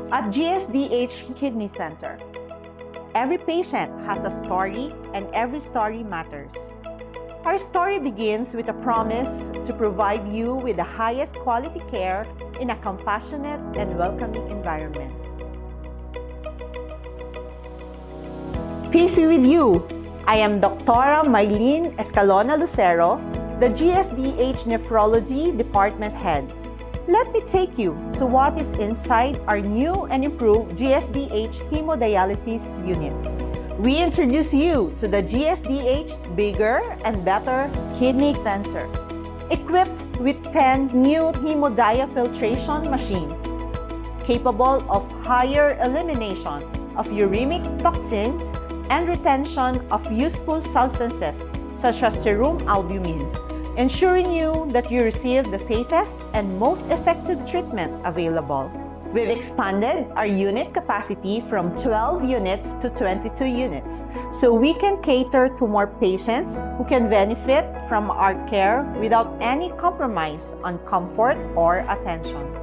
At GSDH Kidney Center, every patient has a story and every story matters. Our story begins with a promise to provide you with the highest quality care in a compassionate and welcoming environment. Peace be with you. I am Dr. Maylene Escalona Lucero, the GSDH Nephrology Department Head. Let me take you to what is inside our new and improved GSDH Hemodialysis Unit. We introduce you to the GSDH Bigger and Better Kidney Center, equipped with 10 new hemodiafiltration machines, capable of higher elimination of uremic toxins and retention of useful substances such as serum albumin, ensuring you that you receive the safest and most effective treatment available. We've expanded our unit capacity from 12 units to 22 units, so we can cater to more patients who can benefit from our care without any compromise on comfort or attention.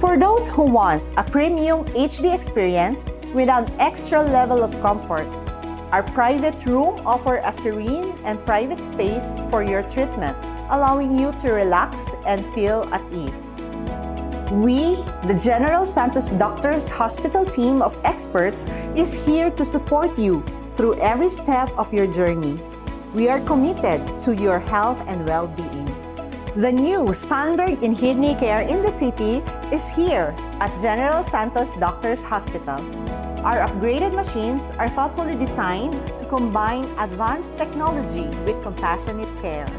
For those who want a premium HD experience with an extra level of comfort, our private room offers a serene and private space for your treatment, allowing you to relax and feel at ease. We, the General Santos Doctors Hospital team of experts, is here to support you through every step of your journey. We are committed to your health and well-being. The new standard in kidney care in the city is here at General Santos Doctors Hospital. Our upgraded machines are thoughtfully designed to combine advanced technology with compassionate care.